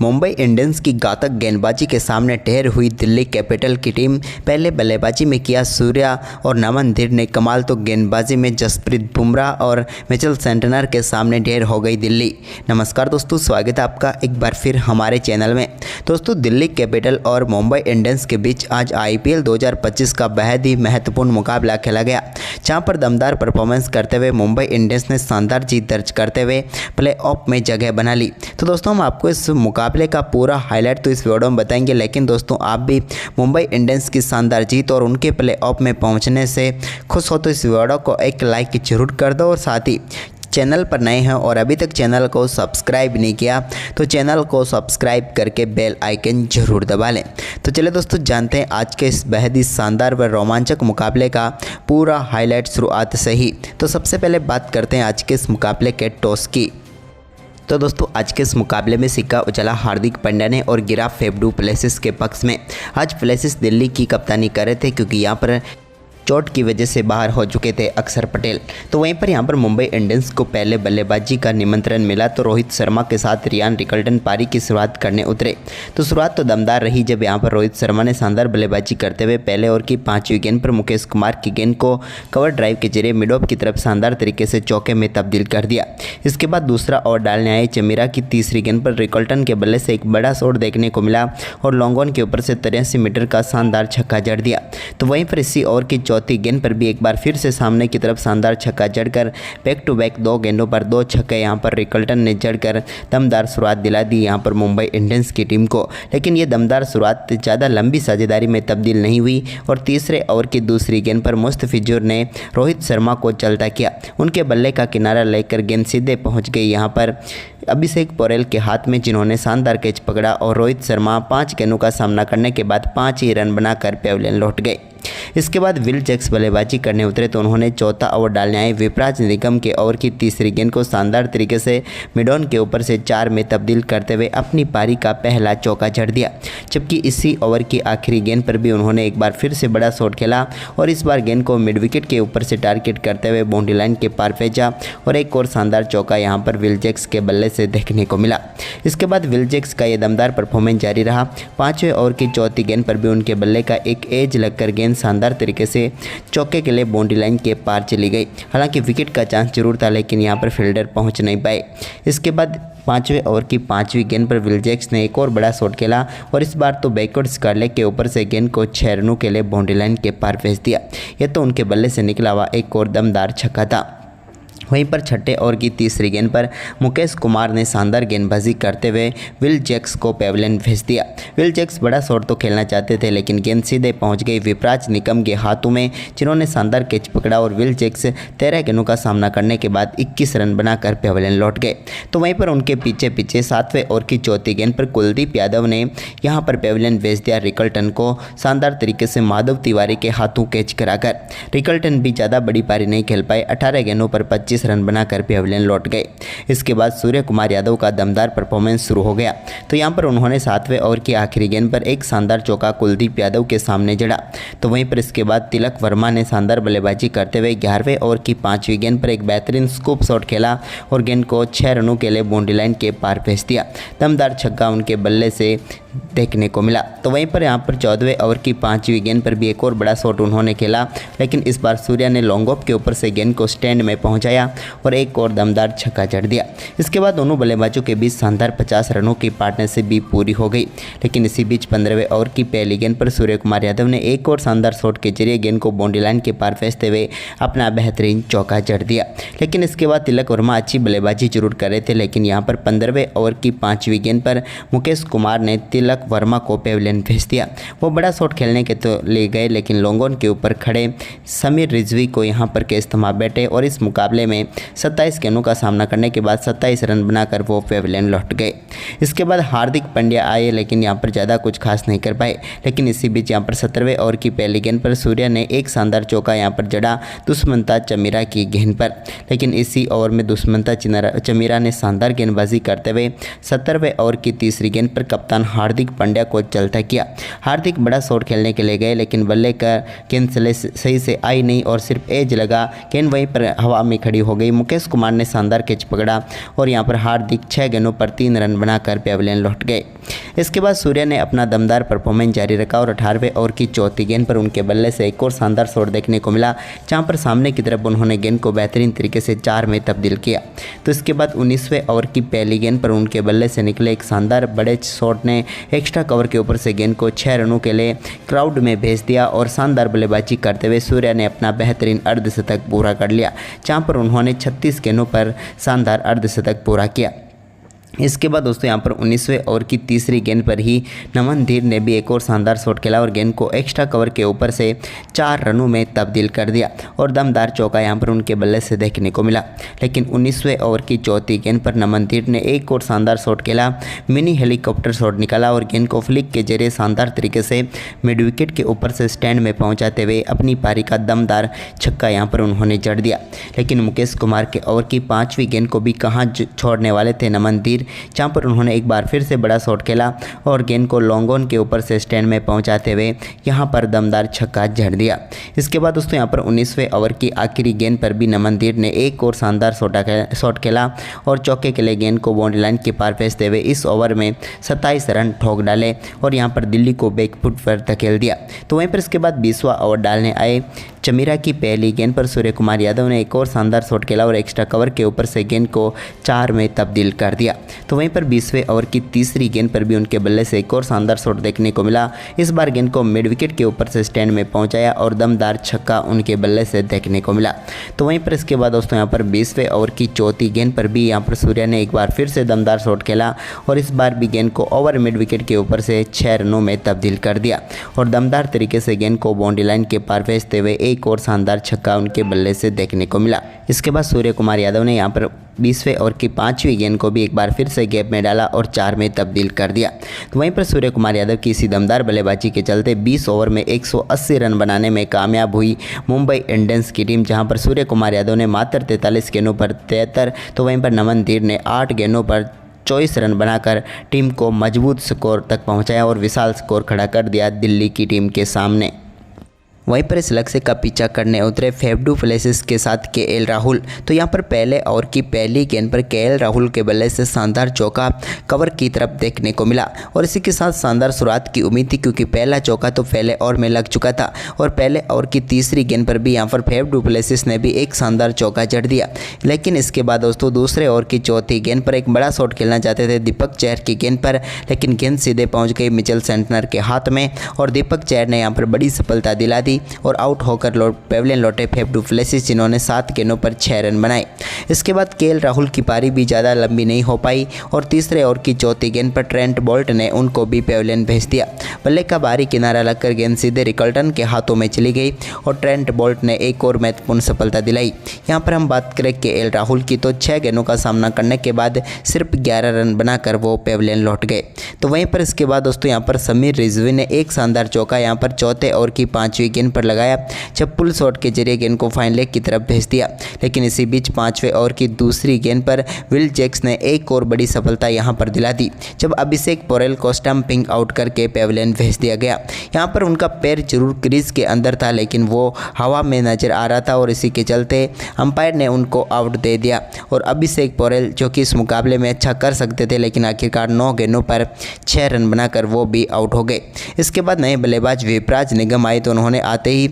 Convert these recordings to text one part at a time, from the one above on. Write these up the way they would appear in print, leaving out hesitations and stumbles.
Mumbai Indians की घातक गेंदबाजी के सामने ढेर हुई दिल्ली कैपिटल की टीम। पहले बल्लेबाजी में किया सूर्या और नमन धीर ने कमाल, तो गेंदबाजी में जसप्रीत बुमराह और मिचेल सेंटनर के सामने ढेर हो गई दिल्ली। नमस्कार दोस्तों, स्वागत है आपका एक बार फिर हमारे चैनल में। दोस्तों, दिल्ली कैपिटल और मुंबई इंडियंस के बीच आज IPL 2025 का बेहद ही महत्वपूर्ण मुकाबला खेला गया, जहां पर दमदार परफॉर्मेंस करते हुए मुंबई इंडियंस ने शानदार जीत दर्ज करते हुए प्लेऑफ में जगह बना ली। तो दोस्तों, हम आपको इस मुकाबले का पूरा हाईलाइट तो इस वीडियो में बताएंगे, लेकिन दोस्तों आप भी मुंबई इंडियंस की शानदार जीत और उनके प्लेऑफ में पहुंचने से खुश हो तो इस वीडियो को एक लाइक जरूर कर दो, और साथ ही चैनल पर नए हैं और अभी तक चैनल को सब्सक्राइब नहीं किया तो चैनल को सब्सक्राइब करके बेल आइकन जरूर दबा लें। तो चलिए दोस्तों, जानते हैं आज के इस बेहद ही शानदार व रोमांचक मुकाबले का पूरा हाईलाइट शुरुआत से ही। तो सबसे पहले बात करते हैं आज के इस मुकाबले के टॉस की। तो दोस्तों, आज के इस मुकाबले में सिक्का उछला हार्दिक पांड्या ने और गिरा फेफ डु प्लेसिस के पक्ष में। आज प्लेसिस दिल्ली की कप्तानी कर रहे थे, क्योंकि यहाँ पर चोट की वजह से बाहर हो चुके थे अक्षर पटेल। तो वहीं पर यहाँ पर मुंबई इंडियंस को पहले बल्लेबाजी का निमंत्रण मिला, तो रोहित शर्मा के साथ रियान रिकल्टन पारी की शुरुआत करने उतरे। तो शुरुआत तो दमदार रही, जब यहाँ पर रोहित शर्मा ने शानदार बल्लेबाजी करते हुए पहले ओवर की 5वीं गेंद पर मुकेश कुमार की गेंद को कवर ड्राइव के जरिए मिड ऑफ की तरफ शानदार तरीके से चौके में तब्दील कर दिया। इसके बाद दूसरा ओवर डालने आए चमीरा की 3री गेंद पर रिकल्टन के बल्ले से एक बड़ा शॉट देखने को मिला और लॉन्ग ऑन के ऊपर से 83 मीटर का शानदार छक्का जड़ दिया। तो वहीं पर इसी ओवर की 4थी गेंद पर भी एक बार फिर से सामने की तरफ शानदार छक्का जड़कर बैक टू बैक 2 गेंदों पर 2 छक्के यहां पर रिकल्टन ने जड़कर दमदार शुरुआत दिला दी यहां पर मुंबई इंडियंस की टीम को। लेकिन ये दमदार शुरुआत ज़्यादा लंबी साझेदारी में तब्दील नहीं हुई और तीसरे ओवर की 2री गेंद पर मुस्तफिजुर ने रोहित शर्मा को चलता किया। उनके बल्ले का किनारा लेकर गेंद सीधे पहुँच गई यहाँ पर अभिषेक पोरेल के हाथ में, जिन्होंने शानदार कैच पकड़ा और रोहित शर्मा 5 गेंदों का सामना करने के बाद 5 ही रन बनाकर पेविलियन लौट गए। इसके बाद विल जैक्स बल्लेबाजी करने उतरे, तो उन्होंने चौथा ओवर डालने आए विपराज निगम के ओवर की 3री गेंद को शानदार तरीके से मिडॉन के ऊपर से 4 में तब्दील करते हुए अपनी पारी का पहला चौका जड़ दिया। जबकि इसी ओवर की आखिरी गेंद पर भी उन्होंने एक बार फिर से बड़ा शॉट खेला और इस बार गेंद को मिड विकेट के ऊपर से टारगेट करते हुए बाउंड्री लाइन के पार भेजा और एक और शानदार चौका यहाँ पर विल जैक्स के बल्ले से देखने को मिला। इसके बाद विल जैक्स का यह दमदार परफॉर्मेंस जारी रहा। 5वें ओवर की 4थी गेंद पर भी उनके बल्ले का एक एज लगकर गेंद शानदार तरीके से चौके के लिए बाउंड्री लाइन के पार चली गई। हालांकि विकेट का चांस जरूर था, लेकिन यहां पर फील्डर पहुंच नहीं पाए। इसके बाद 5वें ओवर की 5वीं गेंद पर विल जैक्स ने एक और बड़ा शॉट खेला और इस बार तो बैकवर्ड स्कारलेट के ऊपर से गेंद को 6 रनों के लिए बाउंड्री लाइन के पार भेज दिया। यह तो उनके बल्ले से निकला हुआ एक और दमदार छक्का था। वहीं पर 6ठे ओवर की 3री गेंद पर मुकेश कुमार ने शानदार गेंदबाजी करते हुए विल जैक्स को पेविलियन भेज दिया। विल जैक्स बड़ा शॉट तो खेलना चाहते थे, लेकिन गेंद सीधे पहुंच गई विपराज निगम के हाथों में, जिन्होंने शानदार कैच पकड़ा और विल जैक्स 13 गेंदों का सामना करने के बाद 21 रन बनाकर पेविलियन लौट गए। तो वहीं पर उनके पीछे 7वें ओवर की 4थी गेंद पर कुलदीप यादव ने यहां पर पेविलियन भेज दिया रिकल्टन को शानदार तरीके से माधव तिवारी के हाथों कैच कराकर। रिकल्टन भी ज़्यादा बड़ी पारी नहीं खेल पाए, 18 गेंदों पर 25 रन बनाकर पेविलियन लौट गए। इसके बाद सूर्य कुमार यादव का दमदार परफॉर्मेंस शुरू हो गया, तो यहां पर उन्होंने 7वें ओवर की आखिरी गेंद पर एक शानदार चौका कुलदीप यादव के सामने जड़ा। तो वहीं पर इसके बाद तिलक वर्मा ने शानदार बल्लेबाजी करते हुए 11वें ओवर की 5वीं गेंद पर एक बेहतरीन स्कूप शॉट खेला और गेंद को 6 रनों के लिए बाउंड्री लाइन के पार भेज दिया। दमदार छक्का उनके बल्ले से देखने को मिला। तो वहीं पर यहाँ पर 14वें ओवर की 5वीं गेंद पर भी एक और बड़ा शॉट उन्होंने खेला, लेकिन इस बार सूर्या ने लॉन्ग ऑफ के ऊपर से गेंद को स्टैंड में पहुंचाया और एक और दमदार छक्का जड़ दिया। इसके बाद दोनों बल्लेबाजों के बीच शानदार 50 रनों की पार्टनरशिप भी पूरी हो गई। लेकिन इसी बीच 15वें ओवर की पहली गेंद पर सूर्य कुमार यादव ने एक और शानदार शॉट के जरिए गेंद को बाउंड्री लाइन के पार भेजते हुए अपना बेहतरीन चौका जड़ दिया। लेकिन इसके बाद तिलक वर्मा अच्छी बल्लेबाजी जरूर कर रहे थे, लेकिन यहाँ पर 15वें ओवर की 5वीं गेंद पर मुकेश कुमार ने तिलक वर्मा को पेविलियन भेज दिया। वो बड़ा शॉट खेलने के तो ले गए, लेकिन लॉन्ग ऑन के ऊपर खड़े समीर रिजवी को यहाँ पर कैच थमा बैठे और इस मुकाबले में 27 गेंदों का सामना करने के बाद 27 रन बनाकर वो पेविलियन लौट गए। इसके बाद हार्दिक पांड्या आए, लेकिन यहाँ पर ज़्यादा कुछ खास नहीं कर पाए। लेकिन इसी बीच यहाँ पर 17वें ओवर की पहली गेंद पर सूर्या ने एक शानदार चौका यहाँ पर जड़ा दुष्मंता चमीरा की गेंद पर। लेकिन इसी ओवर में दुष्मंता चमीरा ने शानदार गेंदबाजी करते हुए 17वें ओवर की 3री गेंद पर कप्तान हार्दिक हार्दिक पांड्या को चलता किया। हार्दिक बड़ा शॉट खेलने के लिए गए लेकिन बल्ले का गेंद सही से आई नहीं और सिर्फ एज लगा, गेंद वहीं पर हवा में खड़ी हो गई। मुकेश कुमार ने शानदार कैच पकड़ा और यहाँ पर हार्दिक 6 गेंदों पर 3 रन बनाकर पेविलियन लौट गए। इसके बाद सूर्या ने अपना दमदार परफॉर्मेंस जारी रखा और 18वें ओवर की चौथी गेंद पर उनके बल्ले से एक और शानदार शॉट देखने को मिला, जहां पर सामने की तरफ उन्होंने गेंद को बेहतरीन तरीके से 4 में तब्दील किया। तो इसके बाद 19वें ओवर की पहली गेंद पर उनके बल्ले से निकले एक शानदार बड़े शॉट ने एक्स्ट्रा कवर के ऊपर से गेंद को 6 रनों के लिए क्राउड में भेज दिया और शानदार बल्लेबाजी करते हुए सूर्या ने अपना बेहतरीन अर्धशतक पूरा कर लिया, जहाँ पर उन्होंने 36 गेंदों पर शानदार अर्धशतक पूरा किया। इसके बाद दोस्तों यहाँ पर 19वें ओवर की तीसरी गेंद पर ही नमन धीर ने भी एक और शानदार शॉट खेला और गेंद को एक्स्ट्रा कवर के ऊपर से 4 रनों में तब्दील कर दिया और दमदार चौका यहाँ पर उनके बल्ले से देखने को मिला। लेकिन 19वें ओवर की चौथी गेंद पर नमन धीर ने एक और शानदार शॉट खेला, मिनी हेलीकॉप्टर शॉट निकाला और गेंद को फ्लिक के जरिए शानदार तरीके से मिड विकेट के ऊपर से स्टैंड में पहुँचाते हुए अपनी पारी का दमदार छक्का यहाँ पर उन्होंने जड़ दिया। लेकिन मुकेश कुमार के ओवर की 5वीं गेंद को भी कहाँ छोड़ने वाले थे नमन धीर, जहां पर उन्होंने एक बार फिर से बड़ा शॉट खेला और गेंद को लॉन्ग ऑन के ऊपर से स्टैंड में पहुंचाते हुए यहां पर दमदार छक्का जड़ दिया। इसके बाद दोस्तों यहां पर 19वें ओवर की आखिरी गेंद पर भी नमन धीर ने एक और शानदार शॉट खेला और चौके के लिए गेंद को बाउंड्री लाइन के पार भेजते हुए इस ओवर में 27 रन ठोक डाले और यहां पर दिल्ली को बैकफुट पर धकेल दिया। तो वहीं पर इसके बाद 20वां ओवर डालने आए चमीरा की पहली गेंद पर सूर्य कुमार यादव ने एक और शानदार शॉट खेला और एक्स्ट्रा कवर के ऊपर से गेंद को 4 में तब्दील कर दिया। तो वहीं पर 20वें ओवर की तीसरी गेंद पर भी उनके बल्ले से एक और शानदार शॉट देखने को मिला। इस बार गेंद को मिड विकेट के ऊपर से स्टैंड में पहुंचाया और दमदार छक्का उनके बल्ले से देखने को मिला। तो वहीं पर इसके बाद दोस्तों यहाँ पर 20वें ओवर की चौथी गेंद पर भी यहाँ पर सूर्या ने एक बार फिर से दमदार शॉट खेला और इस बार भी गेंद को ओवर मिड विकेट के ऊपर से 6 रनों में तब्दील कर दिया और दमदार तरीके से गेंद को बाउंड्री लाइन के पार भेजते हुए एक और शानदार छक्का उनके बल्ले से देखने को मिला। इसके बाद सूर्य कुमार यादव ने यहाँ पर 20वें ओवर की 5वीं गेंद को भी एक बार फिर से गैप में डाला और 4 में तब्दील कर दिया। तो वहीं पर सूर्य कुमार यादव की इसी दमदार बल्लेबाजी के चलते 20 ओवर में 180 रन बनाने में कामयाब हुई मुंबई इंडियंस की टीम, जहां पर सूर्य कुमार यादव ने मात्र 43 गेंदों पर 73, तो वहीं पर नमन धीर ने 8 गेंदों पर 24 रन बनाकर टीम को मजबूत स्कोर तक पहुंचाया और विशाल स्कोर खड़ा कर दिया दिल्ली की टीम के सामने। वहीं पर इस लक्ष्य का पीछा करने उतरे फेफ डू प्लेसिस के साथ केएल राहुल। तो यहाँ पर पहले ओवर की पहली गेंद पर केएल राहुल के बल्ले से शानदार चौका कवर की तरफ देखने को मिला और इसी के साथ शानदार शुरुआत की उम्मीद थी, क्योंकि पहला चौका तो पहले ओवर में लग चुका था और पहले ओवर की तीसरी गेंद पर भी यहाँ पर फेफ डू प्लेसिस ने भी एक शानदार चौका जड़ दिया। लेकिन इसके बाद दोस्तों दूसरे ओवर की चौथी गेंद पर एक बड़ा शॉट खेलना चाहते थे दीपक चहर की गेंद पर, लेकिन गेंद सीधे पहुँच गई मिचेल सेंटनर के हाथ में और दीपक चहर ने यहाँ पर बड़ी सफलता दिला दी और आउट होकर पेविलियन लौटे फेफ डू प्लेसिस, जिन्होंने 7 गेंदों पर 6 रन बनाए। इसके बाद केएल राहुल की पारी भी ज़्यादा लंबी नहीं हो पाई और तीसरे ओवर की चौथी गेंद पर ट्रेंट बोल्ट ने उनको भी पेविलियन भेज दिया। बल्ले का बाहरी किनारा लगकर गेंद सीधे रिकल्टन के हाथों में चली गई और ट्रेंट बोल्ट ने एक और महत्वपूर्ण सफलता दिलाई। यहाँ पर हम बात करें केएल राहुल की, तो 6 गेंदों का सामना करने के बाद सिर्फ 11 रन बनाकर वो पेविलियन लौट गए। तो वहीं पर इसके बाद दोस्तों यहाँ पर समीर रिजवी ने एक शानदार चौका यहाँ पर चौथे ओवर की 5वीं गेंद पर लगाया, जब पुल शॉट के जरिए गेंद को फाइन लेग की तरफ भेज दिया। लेकिन इसी बीच 5वें ओवर की दूसरी गेंद पर विल जैक्स ने एक और बड़ी सफलता यहां पर दिला दी, जब अभिषेक पोरेल को स्टंपिंग आउट करके पेविलियन भेज दिया गया। यहां पर उनका पैर जरूर क्रीज के अंदर था, लेकिन वो हवा में नजर आ रहा था और इसी के चलते अंपायर ने उनको आउट दे दिया और अभिषेक पोरेल, जो कि इस मुकाबले में अच्छा कर सकते थे, लेकिन आखिरकार 9 गेंदों पर 6 रन बनाकर वो भी आउट हो गए। इसके बाद नए बल्लेबाज विपराज निगम आए, तो उन्होंने आते ही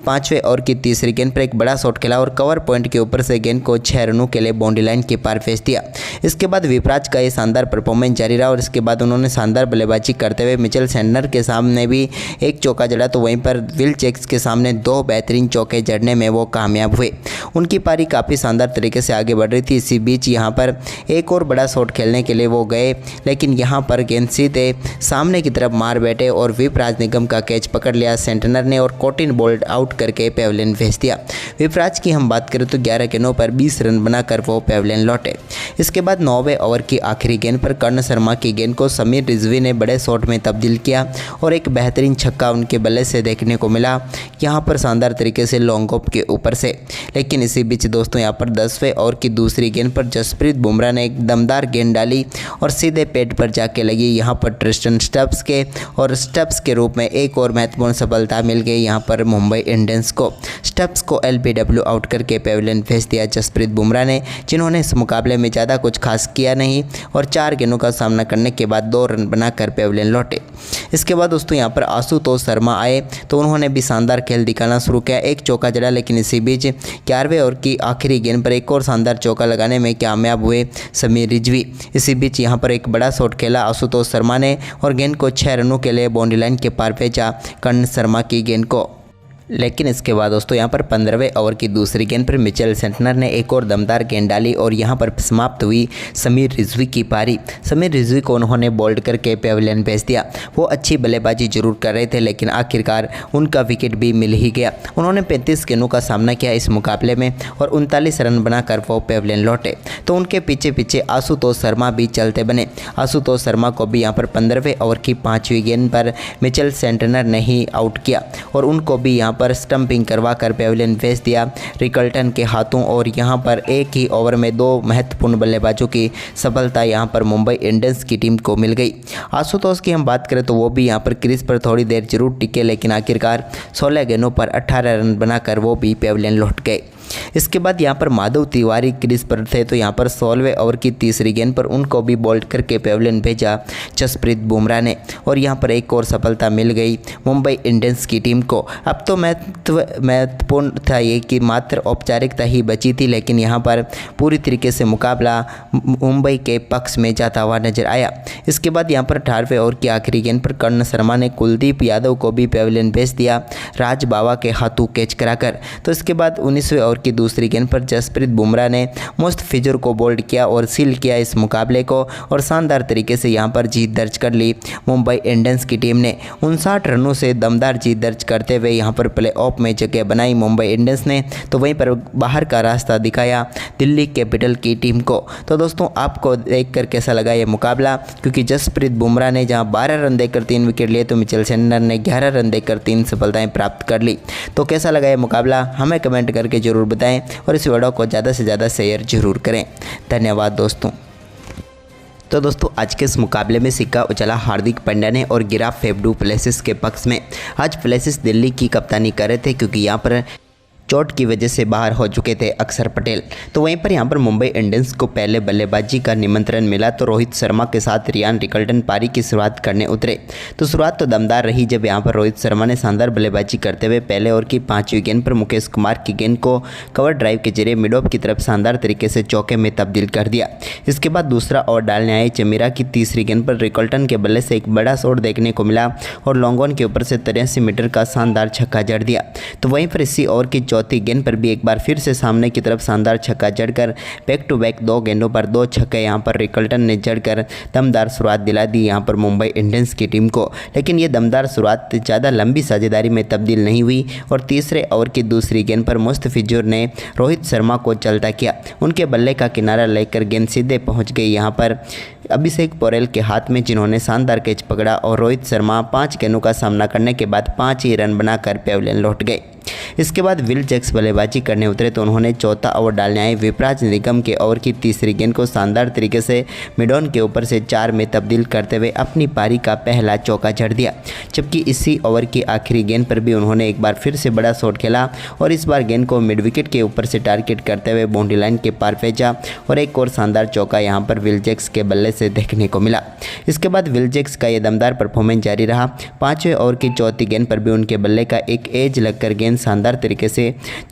5वें ओवर की तीसरी गेंद पर एक बड़ा शॉट खेला और कवर पॉइंट के ऊपर से गेंद को 6 रनों के लिए बाउंड्री लाइन के पार भेज दिया। इसके बाद विपराज का ये शानदार परफॉर्मेंस जारी रहा और इसके बाद उन्होंने शानदार बल्लेबाजी करते हुए मिचेल सेंटनर के सामने भी एक चौका जड़ा, तो वहीं पर विल जैक्स के सामने 2 बेहतरीन चौके जड़ने में वो कामयाब हुए। उनकी पारी काफ़ी शानदार तरीके से आगे बढ़ रही थी। इसी बीच यहाँ पर एक और बड़ा शॉट खेलने के लिए वो गए, लेकिन यहाँ पर गेंद सीधे सामने की तरफ मार बैठे और विपराज निगम का कैच पकड़ लिया सेंटनर ने और 14 बोल्ड आउट आउट करके पेविलियन भेज दिया। विपराज की हम बात करें तो 11 गेंदों पर 20 रन बनाकर वो पेविलियन लौटे। इसके बाद 9वें ओवर की आखिरी गेंद पर कर्ण शर्मा की गेंद को समीर रिजवी ने बड़े शॉट में तब्दील किया और एक बेहतरीन छक्का उनके बल्ले से देखने को मिला, यहाँ पर शानदार तरीके से लॉन्ग ऑफ के ऊपर से। लेकिन इसी बीच दोस्तों यहाँ पर 10वें ओवर की दूसरी गेंद पर जसप्रीत बुमराह ने एक दमदार गेंद डाली और सीधे पेट पर जाके लगी यहाँ पर ट्रिस्टन स्टब्स के, और स्टब्स के रूप में एक और महत्वपूर्ण सफलता मिल गई यहाँ पर मुंबई इंडियंस को। स्टब्स को एलबीडब्ल्यू आउट करके पेविलियन भेज दिया जसप्रीत बुमराह ने, जिन्होंने इस मुकाबले में ज़्यादा कुछ खास किया नहीं और 4 गेंदों का सामना करने के बाद 2 रन बनाकर पेविलियन लौटे। इसके बाद दोस्तों यहाँ पर आशुतोष शर्मा आए तो उन्होंने भी शानदार खेल दिखाना शुरू किया, एक चौका जड़ा। लेकिन इसी बीच 11वें ओवर की आखिरी गेंद पर एक और शानदार चौका लगाने में कामयाब हुए समीर रिजवी। इसी बीच यहाँ पर एक बड़ा शॉट खेला आशुतोष शर्मा ने और गेंद को 6 रनों के लिए बाउंड्री लाइन के पार भेजा कर्ण शर्मा की गेंद को। लेकिन इसके बाद दोस्तों यहाँ पर 15वें ओवर की दूसरी गेंद पर मिचेल सेंटनर ने एक और दमदार गेंद डाली और यहाँ पर समाप्त हुई समीर रिजवी की पारी। समीर रिजवी को उन्होंने बोल्ड करके पेविलियन भेज दिया। वो अच्छी बल्लेबाजी जरूर कर रहे थे लेकिन आखिरकार उनका विकेट भी मिल ही गया। उन्होंने 35 गेंदों का सामना किया इस मुकाबले में और 39 रन बनाकर वो पेविलियन लौटे। तो उनके पीछे पीछे आशुतोष शर्मा भी चलते बने। आशुतोष शर्मा को भी यहाँ पर 15वें ओवर की 5वीं गेंद पर मिचेल सेंटनर ने ही आउट किया और उनको भी यहाँ पर स्टंपिंग करवा कर पेविलियन भेज दिया रिकल्टन के हाथों। और यहाँ पर एक ही ओवर में 2 महत्वपूर्ण बल्लेबाजों की सफलता यहाँ पर मुंबई इंडियंस की टीम को मिल गई। आशुतोष की हम बात करें तो वो भी यहाँ पर क्रीज पर थोड़ी देर जरूर टिके, लेकिन आखिरकार 16 गेंदों पर 18 रन बनाकर वो भी पेविलियन लौट गए। इसके बाद यहाँ पर माधव तिवारी क्रीज पर थे तो यहाँ पर 16वें ओवर की तीसरी गेंद पर उनको भी बोल्ड करके पेविलियन भेजा जसप्रीत बुमराह ने और यहाँ पर एक और सफलता मिल गई मुंबई इंडियंस की टीम को। अब तो महत्वपूर्ण था ये कि मात्र औपचारिकता ही बची थी, लेकिन यहाँ पर पूरी तरीके से मुकाबला मुंबई के पक्ष में जाता हुआ नजर आया। इसके बाद यहाँ पर 18वें ओवर की आखिरी गेंद पर कर्ण शर्मा ने कुलदीप यादव को भी पेविलियन भेज दिया राज बावा के हाथों कैच कराकर। तो इसके बाद 19वें ओवर की दूसरी गेंद पर जसप्रीत बुमराह ने मुस्तफिजुर को बोल्ड किया और सील किया इस मुकाबले को और शानदार तरीके से यहां पर जीत दर्ज कर ली मुंबई इंडियंस की टीम ने। 59 रनों से दमदार जीत दर्ज करते हुए यहां पर प्लेऑफ में जगह बनाई मुंबई इंडियंस ने, तो वहीं पर बाहर का रास्ता दिखाया दिल्ली कैपिटल की टीम को। तो दोस्तों आपको देखकर कैसा लगा ये मुकाबला, क्योंकि जसप्रीत बुमराह ने जहां 12 रन देकर 3 विकेट लिए तो मिचेल सेंटनर ने 11 रन देकर 3 सफलताएं प्राप्त कर ली। तो कैसा लगा ये मुकाबला हमें कमेंट करके जरूर बताएं और इस वीडियो को ज़्यादा से ज़्यादा शेयर जरूर करें। धन्यवाद दोस्तों। तो दोस्तों आज के इस मुकाबले में सिक्का उछला हार्दिक पांड्या ने और गिरा फेफ डु प्लेसिस के पक्ष में। आज प्लेसिस दिल्ली की कप्तानी कर रहे थे क्योंकि यहाँ पर चोट की वजह से बाहर हो चुके थे अक्षर पटेल। तो वहीं पर यहाँ पर मुंबई इंडियंस को पहले बल्लेबाजी का निमंत्रण मिला तो रोहित शर्मा के साथ रियान रिकल्टन पारी की शुरुआत करने उतरे। तो शुरुआत तो दमदार रही जब यहाँ पर रोहित शर्मा ने शानदार बल्लेबाजी करते हुए पहले ओवर की 5वीं गेंद पर मुकेश कुमार की गेंद को कवर ड्राइव के जरिए मिड ऑफ की तरफ शानदार तरीके से चौके में तब्दील कर दिया। इसके बाद दूसरा ओवर डालने आए चमीरा की तीसरी गेंद पर रिकल्टन के बल्ले से एक बड़ा शॉट देखने को मिला और लॉन्ग ऑन के ऊपर से 83 मीटर का शानदार छक्का जड़ दिया। तो वहीं पर इसी ओवर की चौथी गेंद पर भी एक बार फिर से सामने की तरफ शानदार छक्का जड़कर बैक टू बैक 2 गेंदों पर 2 छक्के यहां पर रिकल्टन ने जड़कर दमदार शुरुआत दिला दी यहां पर मुंबई इंडियंस की टीम को। लेकिन ये दमदार शुरुआत ज़्यादा लंबी साझेदारी में तब्दील नहीं हुई और तीसरे ओवर की दूसरी गेंद पर मुस्तफिजुर ने रोहित शर्मा को चलता किया। उनके बल्ले का किनारा लेकर गेंद सीधे पहुँच गई यहाँ पर अभिषेक पोरेल के हाथ में, जिन्होंने शानदार कैच पकड़ा और रोहित शर्मा 5 गेंदों का सामना करने के बाद 5 ही रन बनाकर पेविलियन लौट गए। इसके बाद विल जैक्स बल्लेबाजी करने उतरे तो उन्होंने चौथा ओवर डालने आए विपराज निगम के ओवर की तीसरी गेंद को शानदार तरीके से मिडॉन के ऊपर से 4 में तब्दील करते हुए अपनी पारी का पहला चौका जड़ दिया। जबकि इसी ओवर की आखिरी गेंद पर भी उन्होंने एक बार फिर से बड़ा शॉट खेला और इस बार गेंद को मिड विकेट के ऊपर से टारगेट करते हुए बाउंड्री लाइन के पार भेजा और एक और शानदार चौका यहाँ पर विल जैक्स के बल्ले से देखने को मिला। इसके बाद विल जैक्स का यह दमदार परफॉर्मेंस जारी रहा। 5वें ओवर की चौथी गेंद पर भी उनके बल्ले का एक एज लगकर गेंद शानदार तरीके से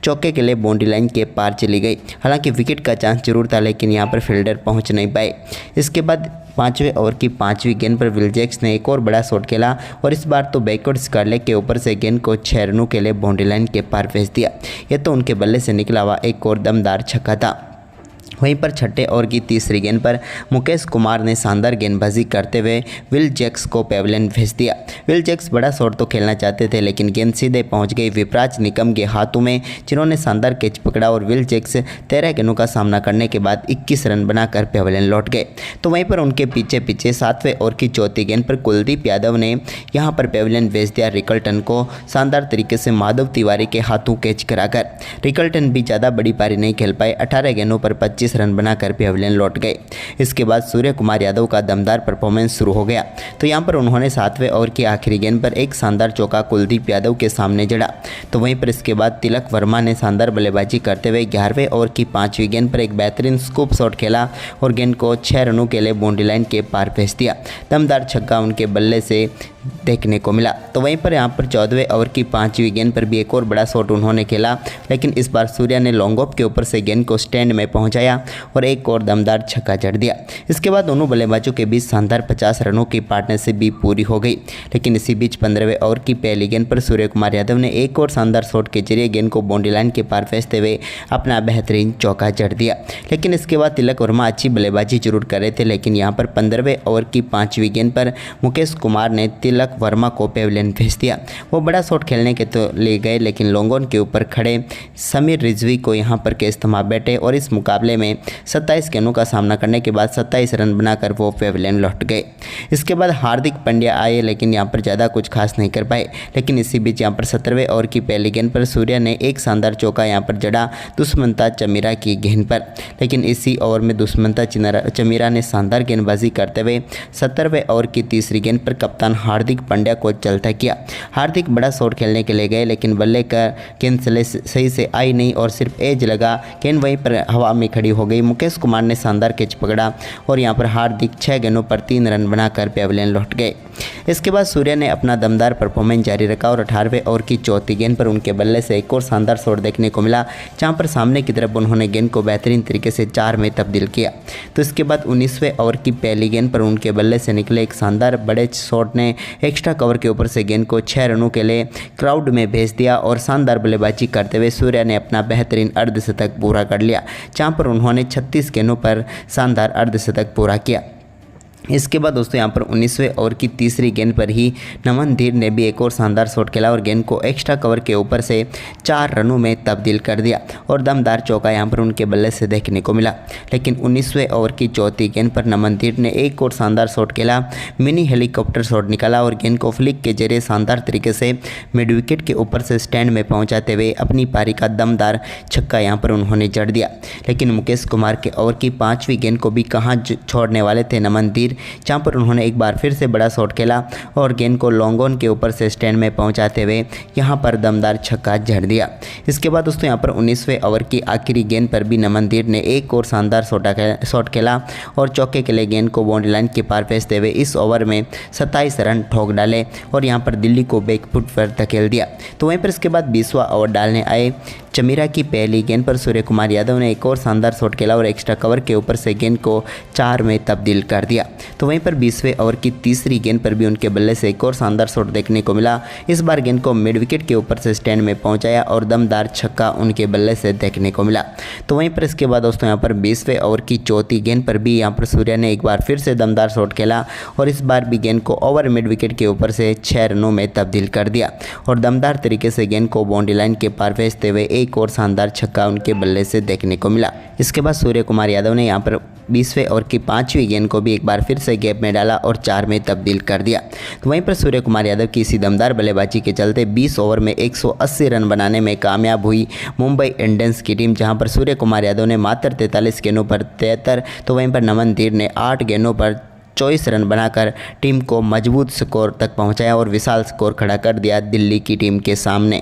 चौके के लिए बाउंड्री लाइन के पार चली गई। हालांकि विकेट का चांस जरूर था लेकिन यहां पर फील्डर पहुंच नहीं पाए। इसके बाद 5वें ओवर की 5वीं गेंद पर विल जैक्स ने एक और बड़ा शॉट खेला और इस बार तो बैकवर्ड स्कारलेट के ऊपर से गेंद को 6 रनों के लिए बाउंड्री लाइन के पार भेज दिया। यह तो उनके बल्ले से निकला हुआ एक और दमदार छक्का था। वहीं पर छठे ओवर की तीसरी गेंद पर मुकेश कुमार ने शानदार गेंदबाजी करते हुए विल जैक्स को पेविलियन भेज दिया। विल जैक्स बड़ा शॉट तो खेलना चाहते थे, लेकिन गेंद सीधे पहुंच गई विपराज निकम के हाथों में, जिन्होंने शानदार कैच पकड़ा और विल जैक्स 13 गेंदों का सामना करने के बाद 21 रन बनाकर पेविलियन लौट गए। तो वहीं पर उनके पीछे पीछे 7वें ओवर की चौथी गेंद पर कुलदीप यादव ने यहां पर पेविलियन भेज दिया रिकल्टन को शानदार तरीके से माधव तिवारी के हाथों कैच कराकर। रिकल्टन भी ज़्यादा बड़ी पारी नहीं खेल पाए, 18 गेंदों पर 25 रन बनाकर पेविलियन लौट गए। इसके बाद सूर्य कुमार यादव का दमदार परफॉर्मेंस शुरू हो गया। तो यहां पर उन्होंने 7वें ओवर की आखिरी गेंद पर एक शानदार चौका कुलदीप यादव के सामने जड़ा। तो वहीं पर इसके बाद तिलक वर्मा ने शानदार बल्लेबाजी करते हुए 11वें ओवर की 5वीं गेंद पर एक बेहतरीन स्कूप शॉट खेला और गेंद को 6 रनों के लिए बाउंड्री लाइन के पार भेज दिया। दमदार छक्का उनके बल्ले से देखने को मिला। तो वहीं पर यहाँ पर 14वें ओवर की 5वीं गेंद पर भी एक और बड़ा शॉट उन्होंने खेला, लेकिन इस बार सूर्या ने लॉन्ग ऑफ के ऊपर से गेंद को स्टैंड में पहुंचाया और एक और दमदार छक्का जड़ दिया। इसके बाद दोनों बल्लेबाजों के बीच शानदार 50 रनों की पार्टनरशिप भी पूरी हो गई। लेकिन इसी बीच 15वें ओवर की पहली गेंद पर सूर्य कुमार यादव ने एक और शानदार शॉट के जरिए गेंद को बाउंड्री लाइन के पार भेजते हुए अपना बेहतरीन चौका जड़ दिया। लेकिन इसके बाद तिलक वर्मा अच्छी बल्लेबाजी जरूर कर रहे थे, लेकिन यहाँ पर 15वें ओवर की 5वीं गेंद पर मुकेश कुमार ने तिलक वर्मा को पेविलियन भेज दिया। वो बड़ा शॉट खेलने के तो ले गए, लेकिन लॉन्ग ऑन के ऊपर खड़े समीर रिजवी को यहाँ पर कैच थमा बैठे और इस मुकाबले में 27 गेंदों का सामना करने के बाद 27 रन बनाकर वो पेविलियन लौट गए। इसके बाद हार्दिक पांड्या आए, लेकिन यहाँ पर ज़्यादा कुछ खास नहीं कर पाए। लेकिन इसी बीच यहाँ पर 17वें ओवर की पहली गेंद पर सूर्या ने एक शानदार चौका यहाँ पर जड़ा दुष्मंता चमीरा की गेंद पर। लेकिन इसी ओवर में दुष्मंता चमीरा ने शानदार गेंदबाजी करते हुए 17वें ओवर की तीसरी गेंद पर कप्तान हार्दिक पांड्या को चलता किया। हार्दिक बड़ा शॉट खेलने के लिए गए, लेकिन बल्ले का गेंद सही से आई नहीं और सिर्फ एज लगा, गेंद वहीं पर हवा में खड़ी हो गई। मुकेश कुमार ने शानदार कैच पकड़ा और यहां पर हार्दिक 6 गेंदों पर 3 रन बनाकर पेविलियन लौट गए। इसके बाद सूर्या ने अपना दमदार परफॉर्मेंस जारी रखा और 18वें ओवर की चौथी गेंद पर उनके बल्ले से एक और शानदार शॉट देखने को मिला, जहां पर सामने की तरफ उन्होंने गेंद को बेहतरीन तरीके से 4 में तब्दील किया। तो इसके बाद 19वें ओवर की पहली गेंद पर उनके बल्ले से निकले एक शानदार बड़े शॉट ने एक्स्ट्रा कवर के ऊपर से गेंद को 6 रनों के लिए क्राउड में भेज दिया और शानदार बल्लेबाजी करते हुए सूर्या ने अपना बेहतरीन अर्धशतक पूरा कर लिया, जहां पर उन्होंने 36 गेंदों पर शानदार अर्धशतक पूरा किया। इसके बाद दोस्तों यहाँ पर 19वें ओवर की तीसरी गेंद पर ही नमन धीर ने भी एक और शानदार शॉट खेला और गेंद को एक्स्ट्रा कवर के ऊपर से 4 रनों में तब्दील कर दिया और दमदार चौका यहाँ पर उनके बल्ले से देखने को मिला। लेकिन 19वें ओवर की चौथी गेंद पर नमन धीर ने एक और शानदार शॉट खेला, मिनी हेलीकॉप्टर शॉट निकाला और गेंद को फ्लिक के जरिए शानदार तरीके से मिड विकेट के ऊपर से स्टैंड में पहुँचाते हुए अपनी पारी का दमदार छक्का यहाँ पर उन्होंने जड़ दिया। लेकिन मुकेश कुमार के ओवर की 5वीं गेंद को भी कहाँ छोड़ने वाले थे नमन धीर, जहां पर उन्होंने एक बार फिर से बड़ा शॉट खेला और गेंद को लॉन्ग ऑन के ऊपर से स्टैंड में पहुंचाते हुए यहां पर दमदार छक्का जड़ दिया। इसके बाद दोस्तों यहां पर 19वें ओवर की आखिरी गेंद पर भी नमन धीर ने एक और शानदार शॉट खेला और चौके के लिए गेंद को बाउंड्री लाइन के पार भेजते हुए इस ओवर में 27 रन ठोक डाले और यहां पर दिल्ली को बैकफुट पर धकेल दिया। तो वहीं पर इसके बाद 20वां ओवर डालने आए चमीरा की पहली गेंद पर सूर्य कुमार यादव ने एक और शानदार शॉट खेला और एक्स्ट्रा कवर के ऊपर से गेंद को 4 में तब्दील कर दिया। तो वहीं पर 20वें ओवर की तीसरी गेंद पर भी उनके बल्ले से एक और शानदार शॉट देखने को मिला। इस बार गेंद को मिड विकेट के ऊपर से स्टैंड में पहुंचाया और दमदार छक्का उनके बल्ले से देखने को मिला। तो वहीं पर इसके बाद दोस्तों यहाँ पर 20वें ओवर की चौथी गेंद पर भी यहाँ पर सूर्या ने एक बार फिर से दमदार शॉट खेला और इस बार भी गेंद को ओवर मिड विकेट के ऊपर से 6 रनों में तब्दील कर दिया और दमदार तरीके से गेंद को बाउंड्री लाइन के पार भेजते हुए एक और शानदार छक्का उनके बल्ले से देखने को मिला। इसके बाद सूर्य कुमार यादव ने यहाँ पर 20वें ओवर की 5वीं गेंद को भी एक बार फिर से गैप में डाला और 4 में तब्दील कर दिया। तो वहीं पर सूर्य कुमार यादव की इसी दमदार बल्लेबाजी के चलते 20 ओवर में 180 रन बनाने में कामयाब हुई मुंबई इंडियंस की टीम, जहां पर सूर्य कुमार यादव ने मात्र 43 गेंदों पर 73, तो वहीं पर नमन धीर ने 8 गेंदों पर 24 रन बनाकर टीम को मजबूत स्कोर तक पहुंचाया और विशाल स्कोर खड़ा कर दिया दिल्ली की टीम के सामने।